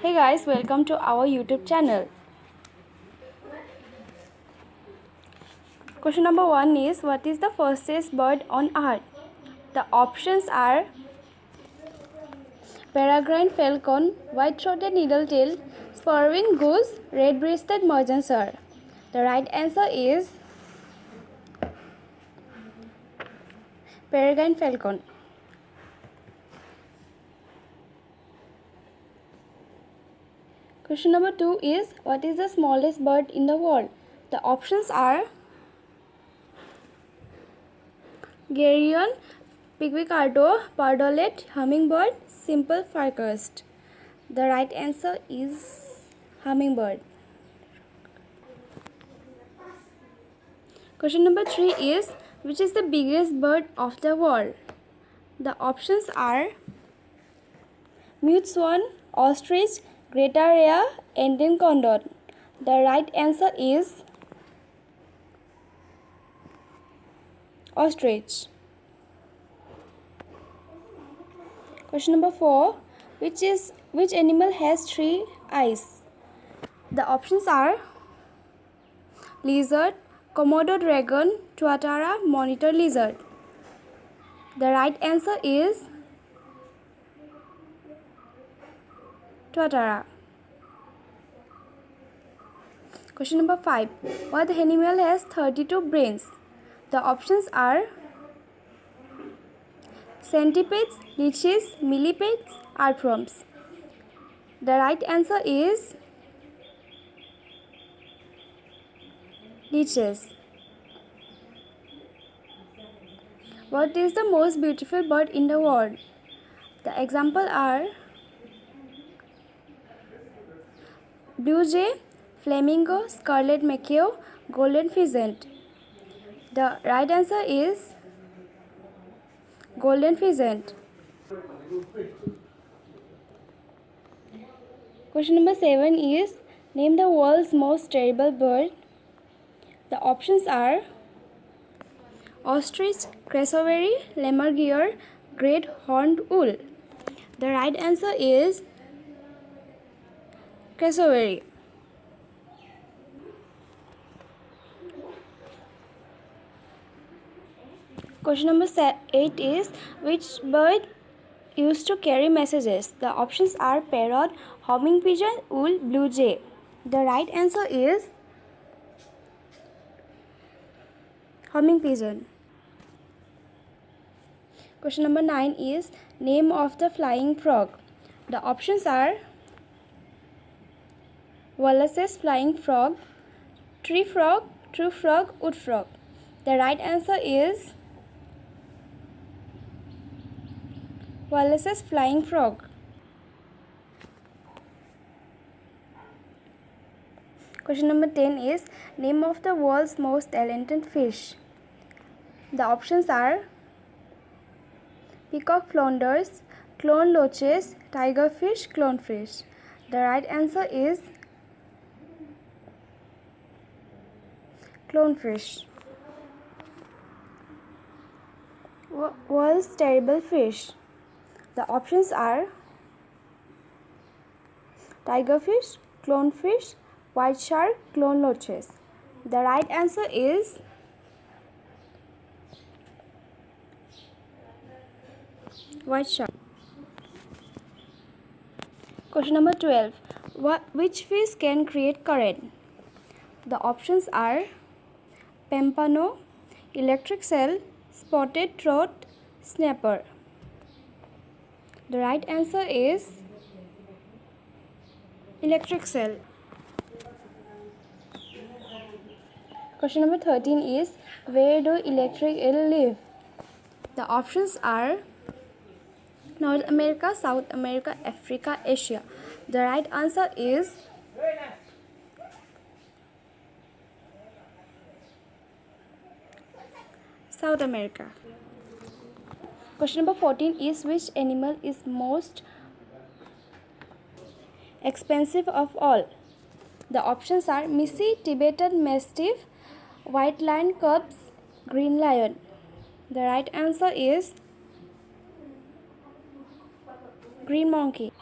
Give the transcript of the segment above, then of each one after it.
Hey guys, welcome to our YouTube channel. Question number 1 is, what is the fastest bird on earth? The options are peregrine falcon, white-throated needletail, spurwing goose, red-breasted merganser. The right answer is peregrine falcon. Question number 2 is, what is the smallest bird in the world? The options are Geryon, pipicardo, pardolet, hummingbird, simple farcust. The right answer is hummingbird. Question number 3 is, which is the biggest bird of the world? The options are mute swan, ostrich, greater rhea, Indian condor. The right answer is ostrich. Question number 4, which animal has 3 eyes? The options are lizard, Komodo dragon, tuatara, monitor lizard. The right answer is tuatara. Question number 5, what animal has 32 brains? The options are centipedes, leeches, millipedes, earthworms. The right answer is leeches. What is the most beautiful bird in the world? The example are blue jay, flamingo, scarlet macaw, golden pheasant. The right answer is golden pheasant. Question number 7 is, name the world's most terrible bird. The options are ostrich, cassowary, lemurgeon, great horned owl. The right answer is cassowary. Question number 8 is, which bird used to carry messages? The options are parrot, homing pigeon, owl, blue jay. The right answer is homing pigeon. Question number 9 is, name of the flying frog. The options are Wallace's flying frog, tree frog, wood frog. The right answer is Wallace's flying frog. Question number 10 is, name of the world's most talented fish. The options are peacock flounders, clone loaches, tigerfish, clownfish. The right answer is clownfish. World's terrible fish. The options are tigerfish, clownfish, white shark, clone loaches. The right answer is white shark. Question number 12. Which fish can create current? The options are pampano, electric cell, spotted trout, snapper. The right answer is electric cell. Question number 13 is, where do electric eel live? The options are North America, South America, Africa, Asia. The right answer is South America. Question number 14 is, which animal is most expensive of all? The options are Missy, Tibetan Mastiff, white lion cubs, green lion. The right answer is green monkey.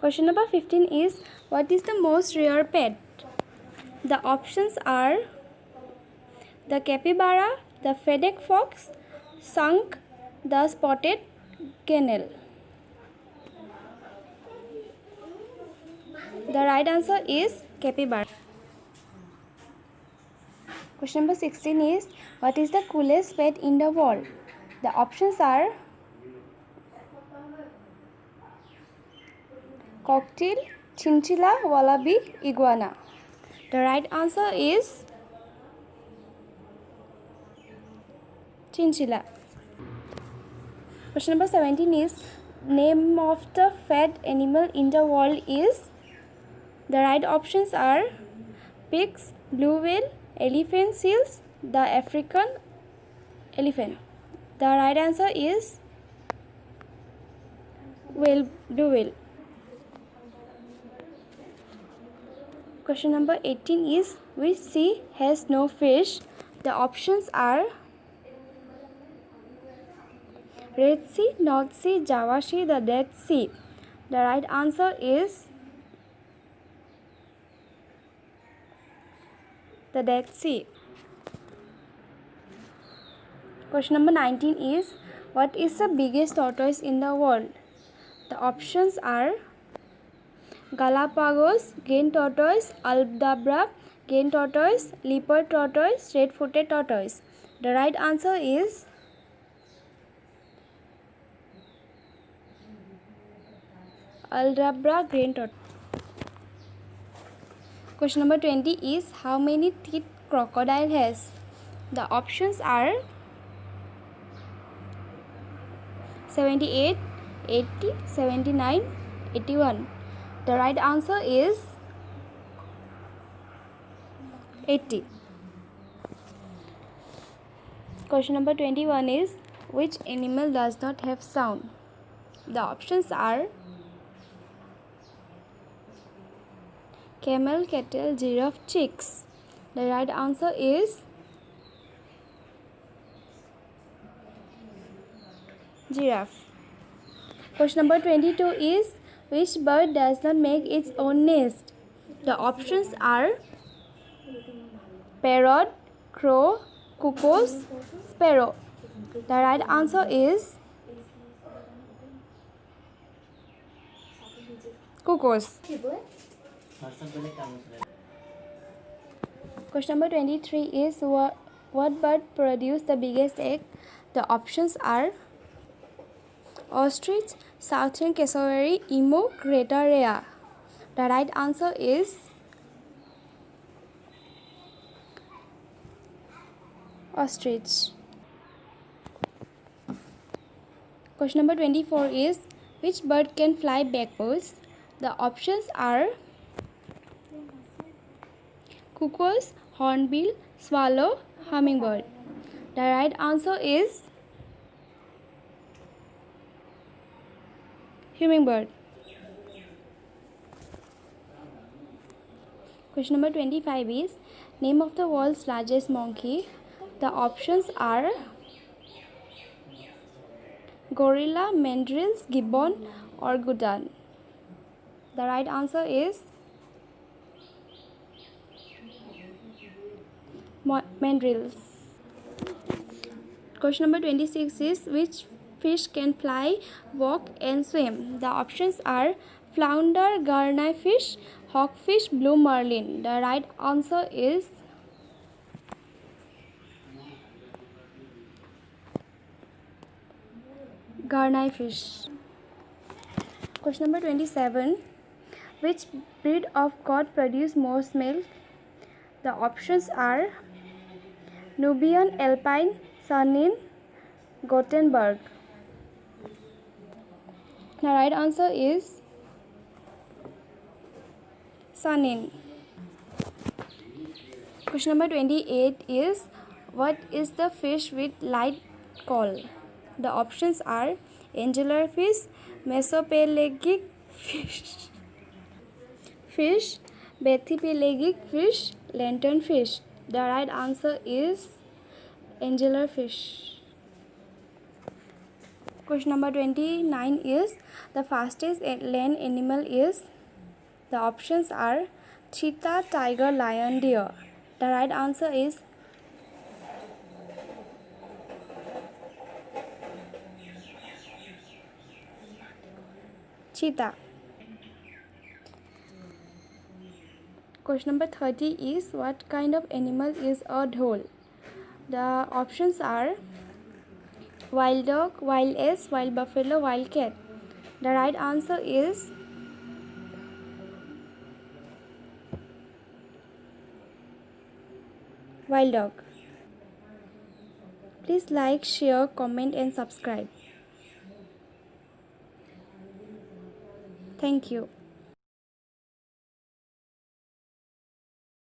Question number 15 is, what is the most rare pet? The options are the capybara, the fennec fox, skunk, the spotted kennel. The right answer is capybara. Question number 16 is, what is the coolest pet in the world? The options are cockatiel, chinchilla, wallaby, iguana. The right answer is chinchilla. Question number 17 is, name of the fat animal in the world is? The right options are pigs, blue whale, elephant seals, the African elephant. The right answer is blue whale. Question number 18 is, which sea has no fish? The options are Red Sea, North Sea, Java Sea, the Dead Sea. The right answer is the Dead Sea. Question number 19 is, what is the biggest tortoise in the world? The options are Galapagos, Green tortoise, Aldabra, Green tortoise, Leopard tortoise, red-footed tortoise. The right answer is Aldabra green tortoise. Question number 20 is, how many teeth crocodile has? The options are 78, 80, 79, 81. The right answer is 80. Question number 21 is, which animal does not have sound? The options are camel, cattle, giraffe, chicks. The right answer is giraffe. Question number 22 is, which bird does not make its own nest? The options are parrot, crow, cuckoos, sparrow. The right answer is cuckoos. Question number 23 is, what bird produced the biggest egg? The options are ostrich, southern cassowary, emu, greater rhea. The right answer is ostrich. Question number 24 is, which bird can fly backwards? The options are cuckoos, hornbill, swallow, hummingbird. The right answer is hummingbird. Question number 25 is, name of the world's largest monkey. The options are gorilla, mandrills, gibbon, orangutan. The right answer is mandrills. Question number 26 is, which fish can fly, walk and swim? The options are flounder, garneyfish, hawkfish, blue marlin. The right answer is garneyfish. Question number 27, which breed of goat produce most milk? The options are Nubian, Alpine, Saanen, Gothenburg. The right answer is Saanen. Question number 28 is, what is the fish with light call? The options are angelerfish, mesopelagic fish, bathypelagic fish, lanternfish. The right answer is angelerfish. Question number 29 is the fastest land animal is. The options are cheetah, tiger, lion, deer. The right answer is cheetah. Question number 30 is what kind of animal is a dhole? The options are wild dog, wild ass, wild buffalo, wild cat. The right answer is wild dog. Please like, share, comment and subscribe. Thank you.